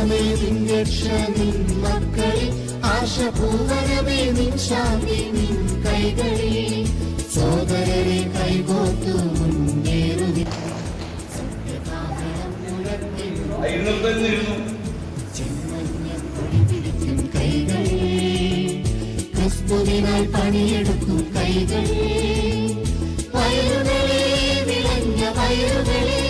ഭാരതമേ നിൻ രക്ഷ നിൻ മക്കളിൽ, ആശപൂവനമേ നിൻ ശാന്തി നിൻ കൈകളിൽ. സോദരരെ കൈകോർത്തു മുന്നേറുവിൻ, സത്യകാഹളം മുഴങ്ങുന്നു ചെമ്മഞ്ഞ കൊടി പിടിക്കും കൈകളിൽ. ക്രിസ്തുവിനാൽ പണിയെടുക്കും കൈകളിൽ. വയലുകളെ വിളഞ്ഞ വയലുകളെ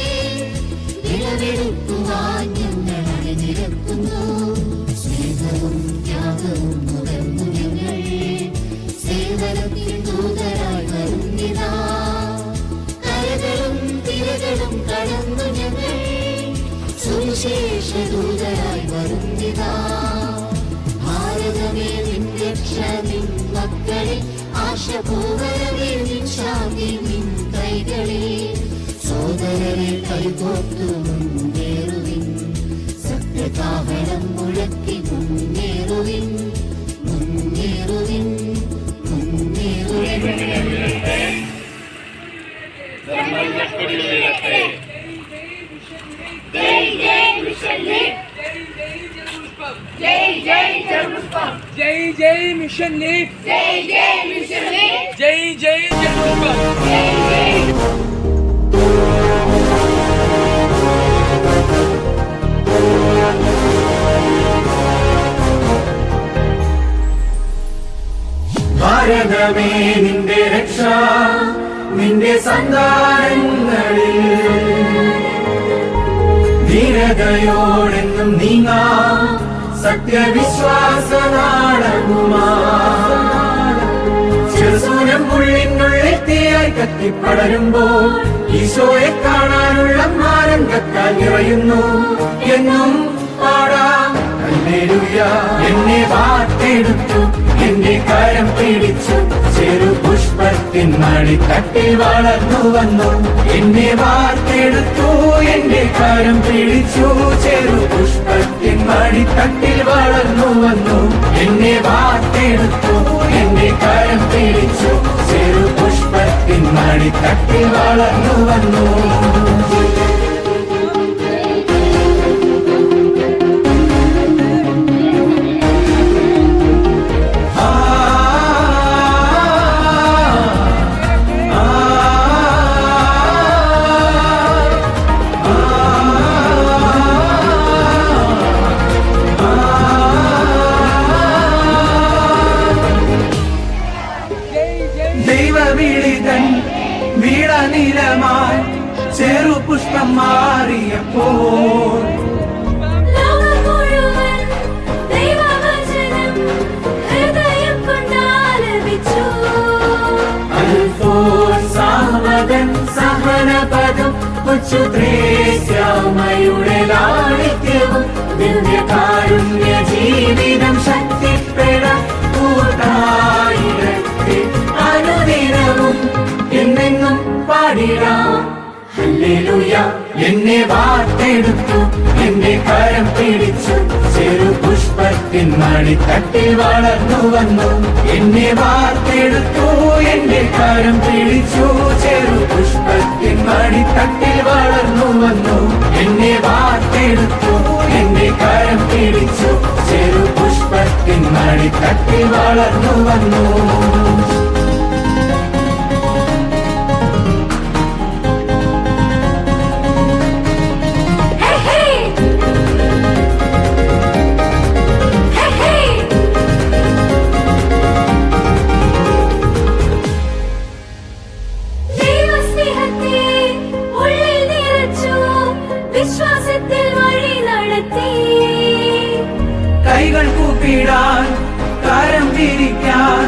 വിളവെടുക്കുവാൻ ഞങ്ങൾ അണിനിരക്കുന്നു. സ്നേഹവും ത്യാഗവും നുകർന്നു ഞങ്ങൾ സേവനത്തിൽ ദൂതരായി വരുന്നിതാ. കരകളും തിരകളും കടന്നു ഞങ്ങൾ സുവിശേഷ ദൂതരായി വരുന്നിതാ. ഭാരതമേ നിൻ രക്ഷ നിൻ മക്കളിൽ, ആശപൂവനമേ നിൻ ശാന്തി നിൻ കൈകളിൽ. സോദരരെ കൈകോർത്തു മുന്നേറുവിൻ, സത്യകാഹളം മുഴക്കി മുന്നേറുവിൻ, മുന്നേറുവിൻ, മുന്നേറുവിൻ. जय जय मिशन लीग, जय जय जरूर, जय जय मिशन लीग, जय जय मिशन लीग, जय जय जरूर, जय जय. ഭാരതമേ നിന്റെ രക്ഷ നിന്റെ സന്താനങ്ങളിൽ, ധീരതയോടെന്നും നീങ്ങാം സത്യവിശ്വാസ നാളകുമാ. ചെറുസൂനം ഉള്ളിനുള്ളിൽ തീയായി കത്തിപ്പടരുമ്പോൾ ഈശോയെ കാണാനുള്ള ആനന്ദത്താൽ നിറയുന്നു. എന്നും പാടാം ഹല്ലേലൂയ. എന്നെ വാർത്തെടുത്തു എന്റെ കരം പിടിച്ചു, ചെറു പുഷ്പത്തിൻ മടിത്തട്ടിൽ വളർന്നു വന്നു. എന്നെ വാർത്തെടുത്തു എന്റെ കരം പിടിച്ചു, ചെറു പുഷ്പത്തിൻ മടിത്തട്ടിൽ വളർന്നു വന്നു. എന്നെ വാർത്തെടുത്തു എന്റെ കരം പിടിച്ചു, ചെറു പുഷ്പത്തിൻ മടിത്തട്ടിൽ വളർന്നു വന്നു. ദൈവവിളിതൻ വീണനിലമായി ചെറുപുഷ്പം മാറിയപ്പോൾ സഹനപദം ഉച്ചുദ്രേശ്യാമയുടെ ലാളിത്യവും ദിവ്യകാരുണ്യ ജീവിതം ശക്തിപ്പെടാൻ കൂട്ടായിരത്തെ അനുദിനവും എന്നെന്നും പാടിടാം ഹല്ലേലൂയ. എന്നെ വാർത്തെടുത്തു എന്റെ കരം പിടിച്ചു, ചെറു പുഷ്പത്തിൻ മടിത്തട്ടിൽ വളർന്നു വന്നു. എന്നെ വാർത്തെടുത്തു എന്റെ കരം പിടിച്ചു, ചെറു പുഷ്പത്തിൻ മടിത്തട്ടിൽ വളർന്നു വന്നു. എന്നെ വാർത്തെടുത്തു എന്റെ കരം പിടിച്ചു, ചെറു പുഷ്പത്തിൻ മടിത്തട്ടിൽ വളർന്നു വന്നു. കൈകൾ കൂപ്പിടാൻ കരം വിരിക്കാൻ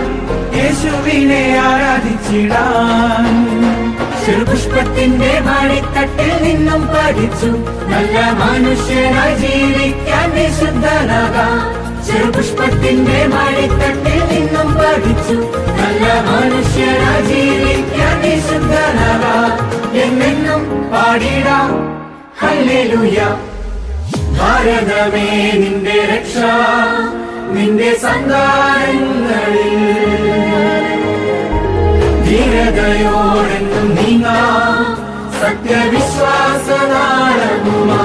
യേശുവിനെ ആരാധിച്ചിടാൻ. ചെറുപുഷ്പത്തിന്റെ മടിത്തട്ടിൽ നിന്നും പഠിച്ചു നല്ല മനുഷ്യനായി ജീവിക്കാൻ വിശുദ്ധനാകാം. ചെറുപുഷ്പത്തിന്റെ മടിത്തട്ടിൽ നിന്നും പഠിച്ചു നല്ല മനുഷ്യനായി ജീവിക്കാൻ വിശുദ്ധനാകാം. എന്നെന്നും പാടിടാം ഹല്ലേലൂയ. ഭാരതമേ നിന്റെ രക്ഷ നിന്റെ സന്താനങ്ങളിൽ, ധീരതയോടെന്നും നീങ്ങാം സത്യവിശ്വാസ നാളകുമാ.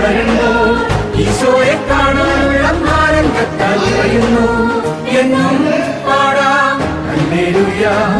വളരുമ്പോൾ ഈശോയെ